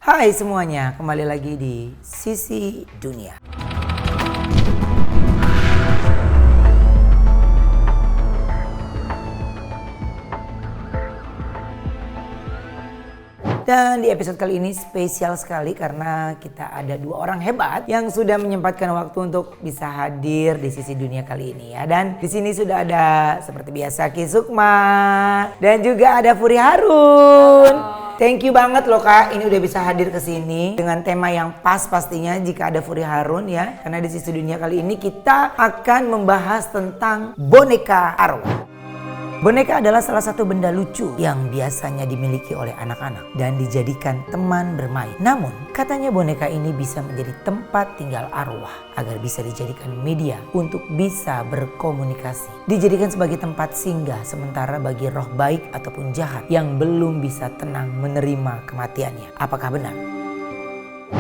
Hai semuanya, kembali lagi di Sisi Dunia. Dan di episode kali ini spesial sekali karena kita ada dua orang hebat yang sudah menyempatkan waktu untuk bisa hadir di Sisi Dunia kali ini ya. Dan di sini sudah ada seperti biasa Ki Sukma dan juga ada Furi Harun. Thank you banget loh Kak, ini udah bisa hadir ke sini dengan tema yang pas pastinya jika ada Furi Harun ya. Karena di Sisi Dunia kali ini kita akan membahas tentang boneka arwah. Boneka adalah salah satu benda lucu yang biasanya dimiliki oleh anak-anak dan dijadikan teman bermain. Namun, katanya boneka ini bisa menjadi tempat tinggal arwah agar bisa dijadikan media untuk bisa berkomunikasi. Dijadikan sebagai tempat singgah sementara bagi roh baik ataupun jahat yang belum bisa tenang menerima kematiannya. Apakah benar?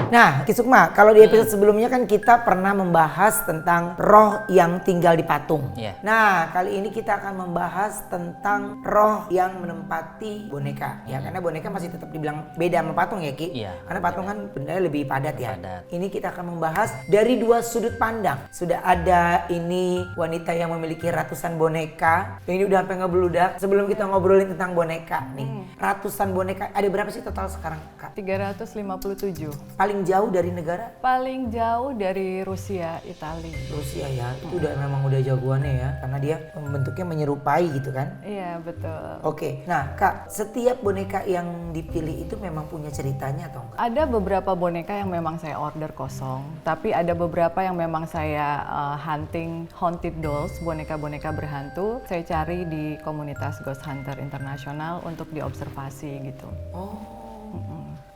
Nah, Ki Sukma, kalau di episode sebelumnya kan kita pernah membahas tentang roh yang tinggal di patung. Yeah. Nah, kali ini kita akan membahas tentang roh yang menempati boneka. Ya, karena boneka masih tetap dibilang beda sama patung ya, Ki? Iya. Karena patung kan bendanya lebih padat ya. Padat. Ini kita akan membahas dari dua sudut pandang. Sudah ada ini wanita yang memiliki ratusan boneka. Ini udah sampai ngebludak. Sebelum kita ngobrolin tentang boneka nih, ratusan boneka. Ada berapa sih total sekarang, Kak? 357. Paling jauh dari negara? Paling jauh dari Rusia, Italia. Rusia ya, itu memang udah jagoannya ya, karena dia bentuknya menyerupai gitu kan. Iya, betul. Oke, nah Kak, setiap boneka yang dipilih itu memang punya ceritanya atau enggak? Ada beberapa boneka yang memang saya order kosong, tapi ada beberapa yang memang saya hunting haunted dolls, boneka-boneka berhantu. Saya cari di komunitas Ghost Hunter Internasional untuk diobservasi gitu. Oh,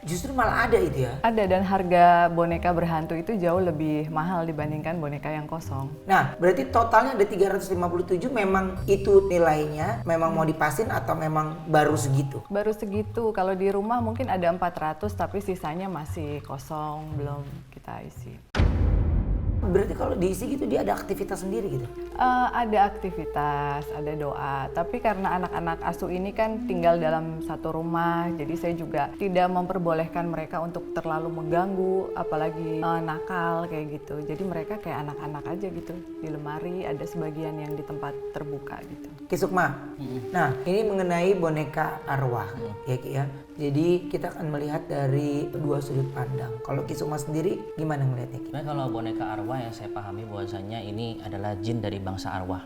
justru malah ada itu ya? Ada, dan harga boneka berhantu itu jauh lebih mahal dibandingkan boneka yang kosong. Nah, berarti totalnya ada 357, memang itu nilainya, memang mau dipasin atau memang baru segitu? Baru segitu, kalau di rumah mungkin ada 400 tapi sisanya masih kosong, belum kita isi. Berarti kalau diisi gitu dia ada aktivitas sendiri gitu? Ada aktivitas, ada doa, tapi karena anak-anak asuh ini kan tinggal dalam satu rumah, jadi saya juga tidak memperbolehkan mereka untuk terlalu mengganggu, apalagi nakal kayak gitu. Jadi mereka kayak anak-anak aja gitu, di lemari ada sebagian yang di tempat terbuka gitu. Ki Sukma, nah ini mengenai boneka arwah ya Ki ya. Jadi kita akan melihat dari dua sudut pandang. Kalau Ki Sukma sendiri gimana ngeliatnya Ki? Sebenarnya kalau boneka arwah yang saya pahami bahwasanya ini adalah jin dari bangsa arwah.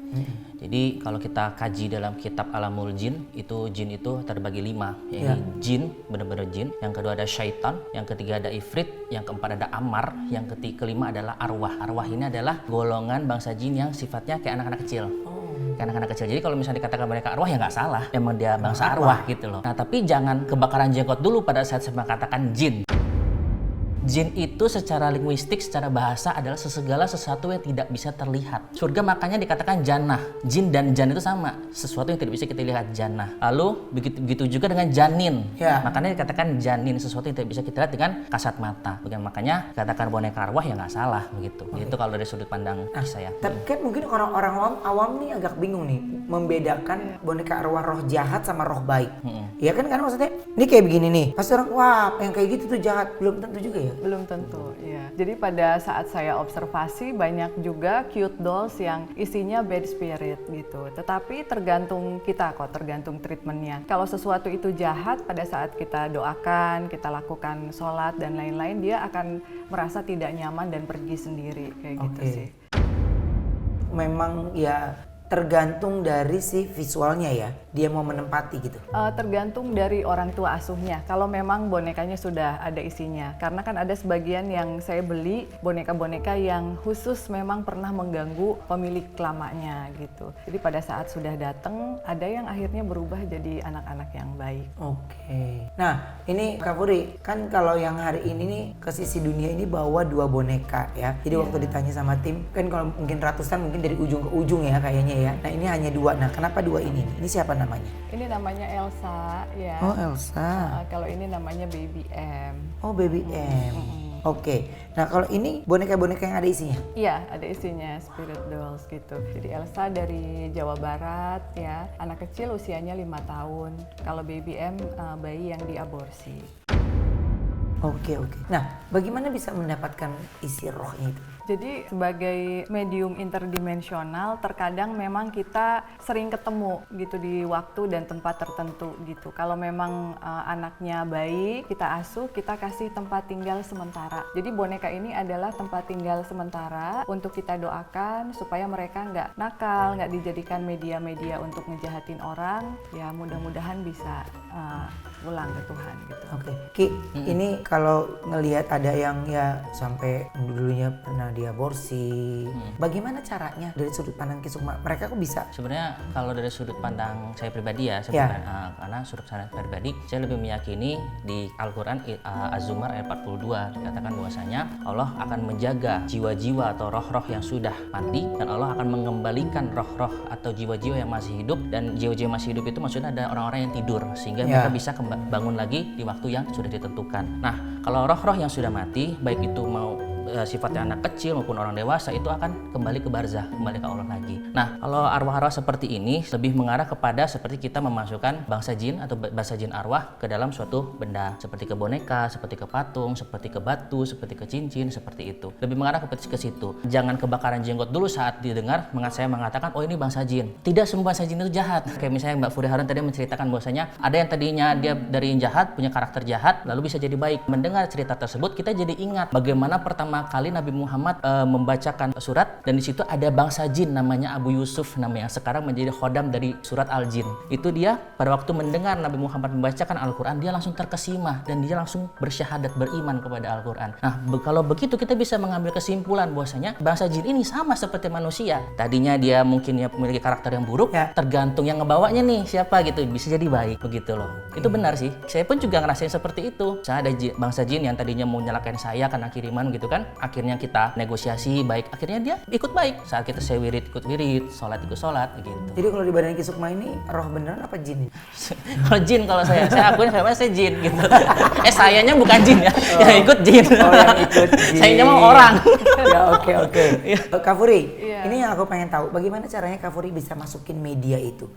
Jadi kalau kita kaji dalam kitab Alamul Jin, itu jin itu terbagi 5. Yaitu jin, benar-benar jin. Yang kedua ada syaitan, yang ketiga ada ifrit, yang keempat ada amar, yang kelima adalah arwah. Arwah ini adalah golongan bangsa jin yang sifatnya kayak anak-anak kecil. Kayak anak-anak kecil. Jadi kalau misalnya dikatakan boneka arwah ya nggak salah. Emang dia bangsa arwah gitu loh. Nah tapi jangan kebakaran jenggot dulu pada saat saya mengatakan jin. Jin itu secara linguistik, secara bahasa adalah segala sesuatu yang tidak bisa terlihat. Surga makanya dikatakan jannah. Jin dan jan itu sama, sesuatu yang tidak bisa kita lihat, jannah. Lalu begitu juga dengan janin. Ya. Makanya dikatakan janin, sesuatu yang tidak bisa kita lihat dengan kasat mata. Makanya dikatakan boneka arwah ya nggak salah begitu. Itu kalau dari sudut pandang saya. Tapi kan mungkin orang-orang awam nih agak bingung nih membedakan boneka arwah roh jahat sama roh baik. Ya kan, karena maksudnya ini kayak begini nih. Pasti orang wah yang kayak gitu tuh jahat, belum tentu juga ya. Belum tentu, ya. Jadi pada saat saya observasi banyak juga cute dolls yang isinya bad spirit gitu. Tetapi tergantung kita kok, tergantung treatmentnya. Kalau sesuatu itu jahat, pada saat kita doakan, kita lakukan sholat dan lain-lain, dia akan merasa tidak nyaman dan pergi sendiri kayak gitu sih. Memang ya tergantung dari si visualnya ya, dia mau menempati gitu. Tergantung dari orang tua asuhnya. Kalau memang bonekanya sudah ada isinya, karena kan ada sebagian yang saya beli boneka-boneka yang khusus memang pernah mengganggu pemilik lamanya gitu. Jadi pada saat sudah datang, ada yang akhirnya berubah jadi anak-anak yang baik. Oke. Nah ini Kak Furi, kan kalau yang hari ini nih ke Sisi Dunia ini bawa 2 boneka ya. Jadi waktu ditanya sama tim, kan kalau mungkin ratusan mungkin dari ujung ke ujung ya kayaknya ya. Nah ini hanya 2. Nah kenapa 2 ini nih? Ini siapa namanya? Ini namanya Elsa ya. Oh Elsa. Kalau ini namanya Baby M. Oh Baby M. Oke. Nah kalau ini boneka-boneka yang ada isinya? Iya, ada isinya spirit dolls gitu. Jadi Elsa dari Jawa Barat ya. Anak kecil usianya 5 tahun. Kalau Baby M bayi yang diaborsi. Oke. Nah, bagaimana bisa mendapatkan isi rohnya itu? Jadi sebagai medium interdimensional terkadang memang kita sering ketemu gitu di waktu dan tempat tertentu gitu. Kalau memang anaknya baik, kita asuh, kita kasih tempat tinggal sementara. Jadi boneka ini adalah tempat tinggal sementara untuk kita doakan supaya mereka nggak nakal, nggak dijadikan media-media untuk ngejahatin orang. Ya mudah-mudahan bisa pulang ke Tuhan gitu. Oke, Ki, ini kalau ngelihat ada yang ya sampai dulunya pernah diaborsi, bagaimana caranya dari sudut pandang Ki Sukma? Mereka kok bisa? Sebenarnya kalau dari sudut pandang saya pribadi ya, karena sudut pandang pribadi, saya lebih meyakini di Al-Quran Az-Zumar ayat 42 dikatakan bahwasanya Allah akan menjaga jiwa-jiwa atau roh-roh yang sudah mati, dan Allah akan mengembalikan roh-roh atau jiwa-jiwa yang masih hidup. Dan jiwa-jiwa masih hidup itu maksudnya ada orang-orang yang tidur sehingga mereka bisa bangun lagi di waktu yang sudah ditentukan. Nah, kalau roh-roh yang sudah mati, baik itu mau sifatnya anak kecil maupun orang dewasa, itu akan kembali ke barzah, kembali ke Allah lagi. Nah, kalau arwah-arwah seperti ini lebih mengarah kepada seperti kita memasukkan bangsa jin atau bangsa jin arwah ke dalam suatu benda, seperti ke boneka, seperti ke patung, seperti ke batu, seperti ke cincin, seperti itu. Lebih mengarah ke situ. Jangan kebakaran jenggot dulu saat didengar saya mengatakan, oh ini bangsa jin. Tidak semua bangsa jin itu jahat. Kayak misalnya Mbak Furi Harun tadi menceritakan bahwasanya ada yang tadinya dia dari yang jahat, punya karakter jahat, lalu bisa jadi baik. Mendengar cerita tersebut, kita jadi ingat bagaimana pertama kali Nabi Muhammad membacakan surat, dan di situ ada bangsa jin namanya Abu Yusuf, namanya sekarang menjadi khodam dari surat Al-Jin. Itu dia pada waktu mendengar Nabi Muhammad membacakan Al-Quran, dia langsung terkesima dan dia langsung bersyahadat, beriman kepada Al-Quran. Nah, kalau begitu kita bisa mengambil kesimpulan bahwasanya bangsa jin ini sama seperti manusia. Tadinya dia mungkin ya memiliki karakter yang buruk, tergantung yang ngebawanya nih siapa gitu, bisa jadi baik begitu loh. Itu benar sih. Saya pun juga ngerasain seperti itu. Saya ada bangsa jin yang tadinya mau nyalakain saya karena kiriman gitu kan. Akhirnya kita negosiasi baik, akhirnya dia ikut baik. Saat kita saya wirid ikut wirid, sholat ikut sholat gitu. Jadi kalau di badan Ki Sukma ini roh beneran apa jin? Kalau jin, kalau saya akuin saya jin gitu. Sayanya bukan jin ya, yang ikut jin. Yang ikut jin. Sayanya mau orang. Ya oke. Kak Furi, ini yang aku pengen tahu, bagaimana caranya Kak Furi bisa masukin media itu?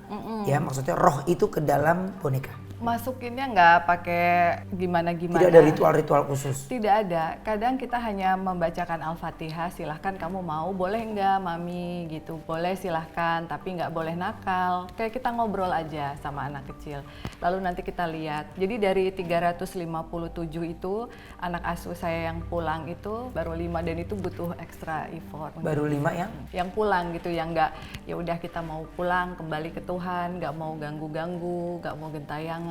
Ya maksudnya roh itu ke dalam boneka. Masukinnya nggak pakai gimana-gimana. Tidak ada ritual-ritual khusus? Tidak ada. Kadang kita hanya membacakan Al-Fatihah, silahkan kamu mau, boleh nggak Mami gitu. Boleh silahkan, tapi nggak boleh nakal. Kayak kita ngobrol aja sama anak kecil. Lalu nanti kita lihat. Jadi dari 357 itu, anak asuh saya yang pulang itu baru 5, dan itu butuh extra effort. Baru 5 yang? Yang pulang gitu, yang nggak, ya udah kita mau pulang, kembali ke Tuhan, nggak mau ganggu-ganggu, nggak mau gentayangan.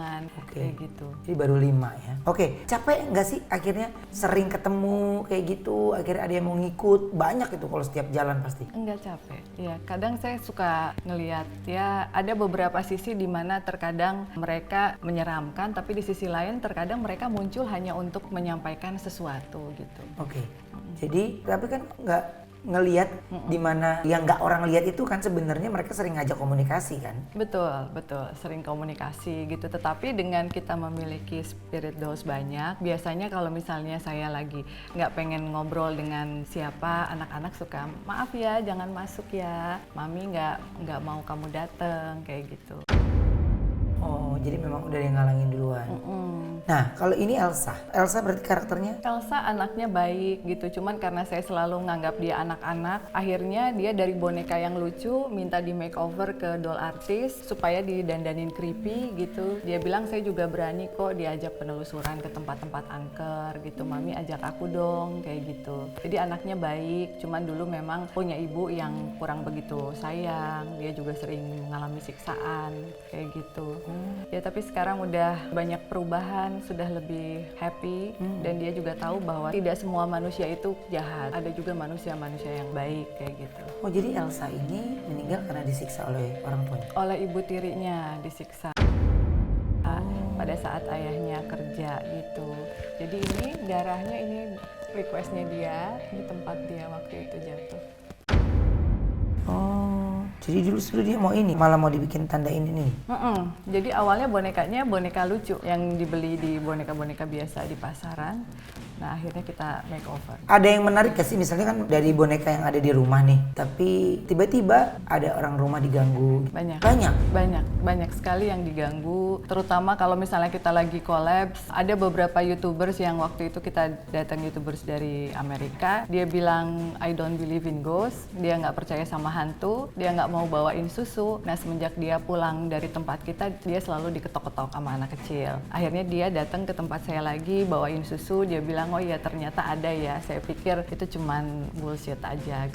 Kayak gitu. Jadi baru 5 ya. Oke, capek nggak sih akhirnya sering ketemu kayak gitu, akhirnya ada yang mau ngikut, banyak itu kalau setiap jalan pasti? Enggak capek. Ya, kadang saya suka ngelihat ya ada beberapa sisi di mana terkadang mereka menyeramkan, tapi di sisi lain terkadang mereka muncul hanya untuk menyampaikan sesuatu gitu. Oke. Jadi tapi kan nggak ngelihat di mana yang nggak orang lihat itu kan sebenarnya mereka sering ngajak komunikasi kan? Betul, sering komunikasi gitu. Tetapi dengan kita memiliki spirit dolls banyak, biasanya kalau misalnya saya lagi nggak pengen ngobrol dengan siapa, anak-anak suka, maaf ya jangan masuk ya, Mami nggak mau kamu dateng, kayak gitu. Oh, jadi memang udah yang ngalangin duluan. Nah, kalau ini Elsa berarti karakternya? Elsa anaknya baik gitu, cuman karena saya selalu nganggap dia anak-anak, akhirnya dia dari boneka yang lucu minta di makeover ke doll artis supaya didandanin creepy gitu. Dia bilang saya juga berani kok diajak penelusuran ke tempat-tempat angker gitu, Mami ajak aku dong, kayak gitu. Jadi anaknya baik, cuman dulu memang punya ibu yang kurang begitu sayang, dia juga sering mengalami siksaan kayak gitu. Ya tapi sekarang udah banyak perubahan, sudah lebih happy, dan dia juga tahu bahwa tidak semua manusia itu jahat, ada juga manusia-manusia yang baik kayak gitu. Oh, jadi Elsa ini meninggal karena disiksa oleh orang tuanya? Oleh ibu tirinya disiksa pada saat ayahnya kerja gitu. Jadi ini darahnya, ini requestnya dia di tempat dia waktu itu jatuh. Jadi dulu dia mau ini, malah mau dibikin tanda ini nih. Jadi awalnya bonekanya boneka lucu yang dibeli di boneka-boneka biasa di pasaran. Nah akhirnya kita makeover. Ada yang menarik gak sih, misalnya kan dari boneka yang ada di rumah nih, tapi tiba-tiba ada orang rumah diganggu? Banyak. Banyak sekali yang diganggu. Terutama kalau misalnya kita lagi collabs, ada beberapa YouTubers yang waktu itu kita datang YouTubers dari Amerika, dia bilang I don't believe in ghosts, dia nggak percaya sama hantu, dia nggak mau bawain susu. Nah semenjak dia pulang dari tempat kita, dia selalu diketok-ketok sama anak kecil. Akhirnya dia datang ke tempat saya lagi, bawain susu, dia bilang oh iya ternyata ada ya, saya pikir itu cuman bullshit aja.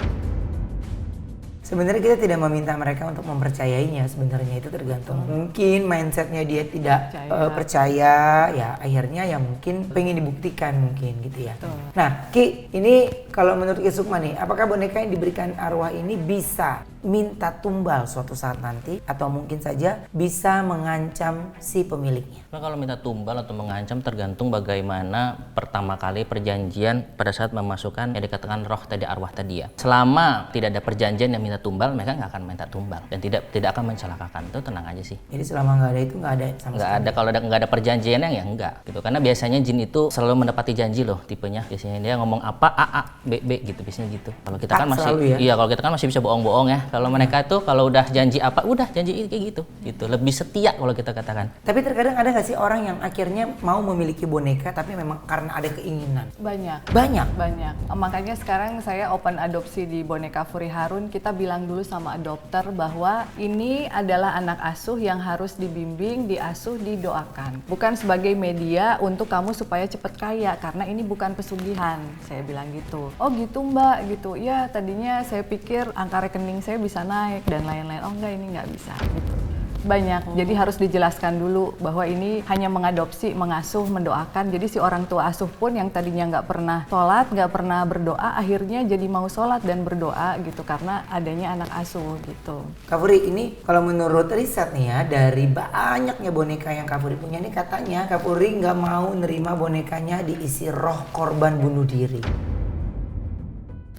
Sebenarnya kita tidak meminta mereka untuk mempercayainya, sebenarnya itu tergantung. Mungkin mindsetnya dia tidak percaya, ya akhirnya ya mungkin pengen dibuktikan mungkin gitu ya. Nah Ki, ini kalau menurut Ki Sukma nih, apakah boneka yang diberikan arwah ini bisa minta tumbal suatu saat nanti, atau mungkin saja bisa mengancam si pemiliknya? Nah, kalau minta tumbal atau mengancam tergantung bagaimana pertama kali perjanjian pada saat memasukkan yang dikatakan roh tadi, arwah tadi ya. Selama tidak ada perjanjian yang minta tumbal, mereka nggak akan minta tumbal dan tidak akan mencelakakan. Itu tenang aja sih. Jadi selama nggak ada itu nggak ada sama nggak ada. Kalau nggak ada perjanjiannya ya enggak gitu. Karena biasanya jin itu selalu menepati janji loh tipenya. Biasanya dia ngomong apa A B B gitu, biasanya gitu. Kalau kita kan masih iya, kalau kita kan masih bisa bohong-bohong ya. Kalau mereka itu kalau udah janji apa, udah janji ini kayak gitu. Gitu. Lebih setia kalau kita katakan. Tapi terkadang ada nggak sih orang yang akhirnya mau memiliki boneka tapi memang karena ada keinginan? Banyak. Makanya sekarang saya open adopsi di Boneka Furi Harun. Kita bilang dulu sama adopter bahwa ini adalah anak asuh yang harus dibimbing, diasuh, didoakan. Bukan sebagai media untuk kamu supaya cepat kaya, karena ini bukan pesugihan. Saya bilang gitu. Oh gitu Mbak, gitu. Ya tadinya saya pikir angka rekening saya bisa naik dan lain-lain. Oh enggak, ini nggak bisa gitu. Banyak, jadi harus dijelaskan dulu bahwa ini hanya mengadopsi, mengasuh, mendoakan. Jadi si orang tua asuh pun yang tadinya nggak pernah sholat, nggak pernah berdoa, akhirnya jadi mau sholat dan berdoa gitu karena adanya anak asuh gitu. Kak Furi, ini kalau menurut riset nih ya, dari banyaknya boneka yang Kak Furi punya ini, katanya Kak Furi nggak mau nerima bonekanya diisi roh korban bunuh diri.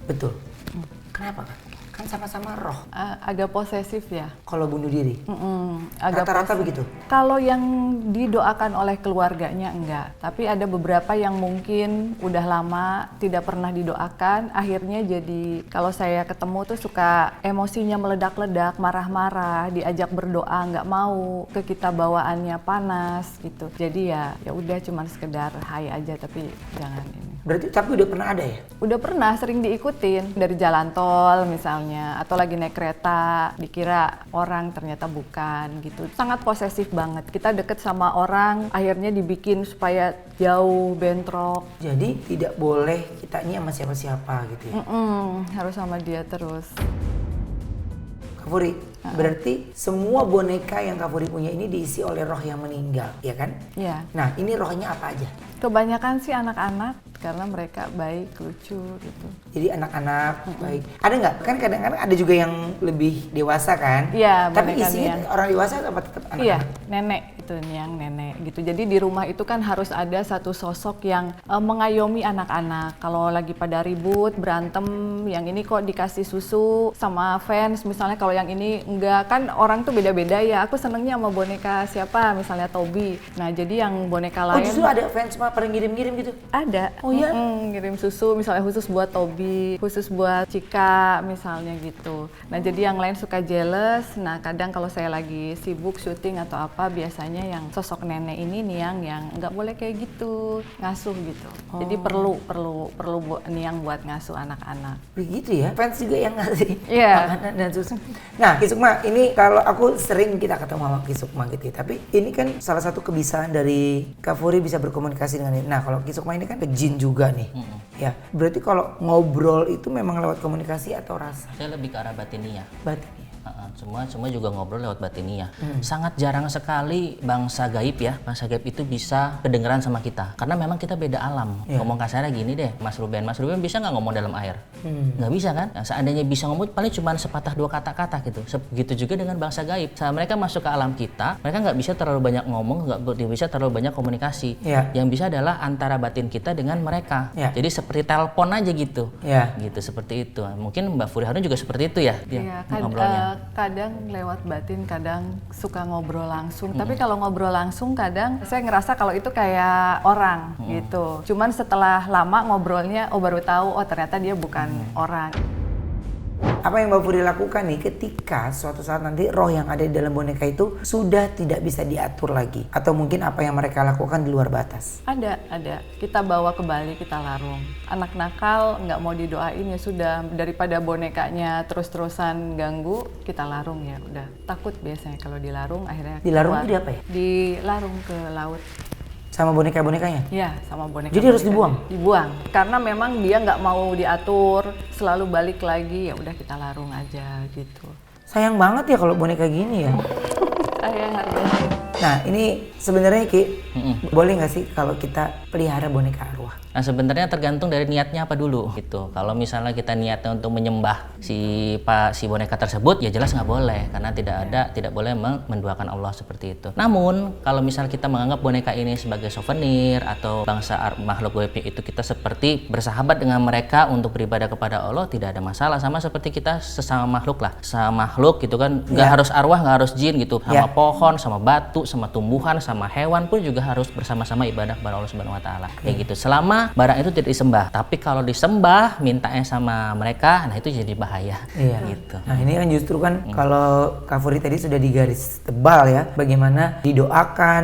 Betul? Kenapa Kak? Kan sama-sama roh. Agak posesif ya. Kalau bunuh diri? Agak Rata-rata begitu? Kalau yang didoakan oleh keluarganya enggak. Tapi ada beberapa yang mungkin udah lama tidak pernah didoakan. Akhirnya jadi kalau saya ketemu tuh suka emosinya meledak-ledak, marah-marah, diajak berdoa nggak mau, ke kita bawaannya panas gitu. Jadi ya udah cuman sekedar hai aja tapi jangan ini. Berarti tapi udah pernah ada ya? Udah pernah, sering diikutin dari jalan tol misalnya, atau lagi naik kereta, dikira orang ternyata bukan gitu. Sangat posesif banget. Kita deket sama orang, akhirnya dibikin supaya jauh, bentrok. Jadi tidak boleh kita ini sama siapa-siapa gitu ya? Harus sama dia terus. Kak Furi, berarti semua boneka yang Kak Furi punya ini diisi oleh roh yang meninggal, ya kan? Iya. Nah, ini rohnya apa aja? Kebanyakan sih anak-anak karena mereka baik, lucu gitu. Jadi anak-anak baik. Ada nggak? Kan kadang-kadang ada juga yang lebih dewasa kan? Iya, tapi boneka isinya yang orang dewasa apa tetap anak-anak? Iya, nenek itu yang nenek gitu. Jadi di rumah itu kan harus ada satu sosok yang mengayomi anak-anak. Kalau lagi pada ribut, berantem, yang ini kok dikasih susu sama fans, misalnya kalau yang ini enggak, kan orang tuh beda-beda ya. Aku senengnya sama boneka siapa, misalnya Toby. Nah, jadi yang boneka lain justru ada fans mah pernah ngirim-ngirim gitu? ada. Oh iya? Ngirim susu misalnya khusus buat Toby, khusus buat Cika misalnya gitu. Nah jadi yang lain suka jealous. Nah kadang kalau saya lagi sibuk syuting atau apa, biasanya yang sosok nenek ini nih yang nggak boleh kayak gitu, ngasuh gitu. Jadi perlu niang buat ngasuh anak-anak. Begitu ya? Fans juga yang ngasih makanan dan susu. Nah Ki Sukma, ini kalau aku sering kita ketemu sama Ki Sukma gitu ya, tapi ini kan salah satu kebiasaan dari Kak Furi bisa berkomunikasi dengan ini. Nah kalau Ki Sukma ini kan ke jin juga nih, ya berarti kalau ngobrol itu memang lewat komunikasi atau rasa? Saya lebih ke arah batiniah. Batiniah. Semua juga ngobrol lewat batiniah. Sangat jarang sekali bangsa gaib ya. Bangsa gaib itu bisa kedengeran sama kita. Karena memang kita beda alam. Ngomong kasarnya gini deh, Mas Ruben bisa nggak ngomong dalam air? Nggak bisa kan? Nah, seandainya bisa ngomong paling cuma sepatah dua kata-kata gitu. Begitu juga dengan bangsa gaib. Saat mereka masuk ke alam kita, mereka nggak bisa terlalu banyak ngomong, nggak bisa terlalu banyak komunikasi. Yang bisa adalah antara batin kita dengan mereka. Jadi seperti telepon aja gitu. Gitu seperti itu. Mungkin Mbak Furi Harun juga seperti itu ya? Iya, ngobrolnya. kadang lewat batin, kadang suka ngobrol langsung. Tapi kalau ngobrol langsung kadang saya ngerasa kalau itu kayak orang gitu. Cuman setelah lama ngobrolnya, baru tahu ternyata dia bukan orang. Apa yang Mbak Puri lakukan nih ketika suatu saat nanti roh yang ada di dalam boneka itu sudah tidak bisa diatur lagi? Atau mungkin apa yang mereka lakukan di luar batas? Ada. Kita bawa ke Bali, kita larung. Anak nakal nggak mau didoain ya sudah, daripada bonekanya terus-terusan ganggu, kita larung ya udah. Takut biasanya kalau dilarung akhirnya Dilarung keluar. itu di apa ya? Dilarung ke laut. Sama boneka-bonekanya? Iya, sama boneka. Jadi harus dibuang? Dibuang, karena memang dia nggak mau diatur, selalu balik lagi, ya udah kita larung aja gitu. Sayang banget ya kalau boneka gini ya. Sayang harganya. Nah ini sebenarnya Ki, boleh nggak sih kalau kita pelihara boneka arwah? Nah sebenarnya tergantung dari niatnya apa dulu gitu. Kalau misalnya kita niatnya untuk menyembah si boneka tersebut, ya jelas nggak boleh karena tidak boleh menduakan Allah seperti itu. Namun kalau misalnya kita menganggap boneka ini sebagai souvenir atau bangsa makhluk gaib itu kita seperti bersahabat dengan mereka untuk beribadah kepada Allah, tidak ada masalah. Sama seperti kita sesama makhluk lah, sesama makhluk gitu kan, nggak harus arwah, nggak harus jin gitu, sama pohon, sama batu, sama tumbuhan, sama hewan pun juga harus bersama-sama ibadah kepada Allah Subhanahu Wa Taala. Kayak gitu. Selama barang itu tidak disembah, tapi kalau disembah mintanya sama mereka, nah itu jadi bahaya. Iya. Gitu. Nah ini kan justru kan kalau Kak Furi tadi sudah digaris tebal ya, bagaimana didoakan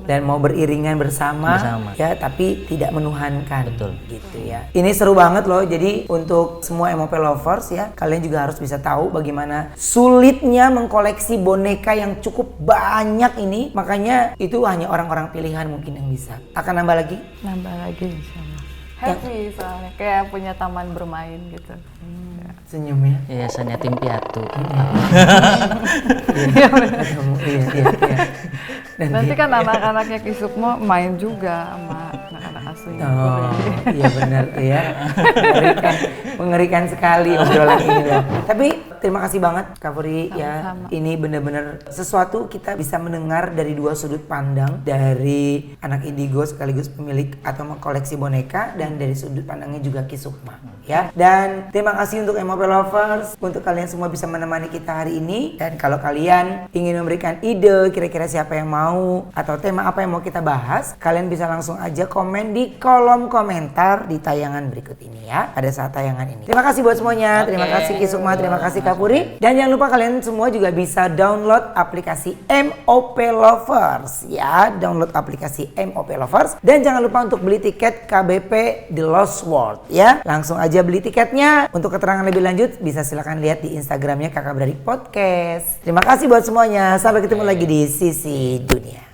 dan mau beriringan bersama, ya, tapi tidak menuhankan. Betul. Gitu ya. Ini seru banget loh. Jadi untuk semua MOP lovers ya, kalian juga harus bisa tahu bagaimana sulitnya mengkoleksi boneka yang cukup banyak ini. Makanya itu hanya orang-orang pilihan mungkin yang bisa. Akan nambah lagi? Nambah lagi insyaallah. Happy soalnya, kayak punya taman bermain gitu. Senyumnya. Yayasan Yatim Piatu. Iya. Nanti kan anak-anaknya Ki Sukmo main juga sama anak-anak asuhnya. Oh, iya benar tuh ya. Mengerikan sekali obrolan ini loh. Tapi terima kasih banget Kak Furi ya. Ini benar-benar sesuatu kita bisa mendengar dari dua sudut pandang, dari anak indigo sekaligus pemilik atau mengkoleksi boneka, dan dari sudut pandangnya juga Ki Sukma ya. Dan terima kasih untuk MOP lovers, untuk kalian semua bisa menemani kita hari ini. Dan kalau kalian ingin memberikan ide kira-kira siapa yang mau atau tema apa yang mau kita bahas, kalian bisa langsung aja komen di kolom komentar di tayangan berikut ini ya, pada saat tayangan ini. Terima kasih buat semuanya. Terima kasih Ki Sukma, terima kasih Kak Furi. Dan jangan lupa kalian semua juga bisa download aplikasi MOP Lovers ya, download aplikasi MOP Lovers. Dan jangan lupa untuk beli tiket KBP The Lost World ya. Langsung aja beli tiketnya. Untuk keterangan lebih lanjut bisa silakan lihat di Instagramnya Kakak Beradik Podcast. Terima kasih buat semuanya. Sampai ketemu lagi di Sisi Dunia.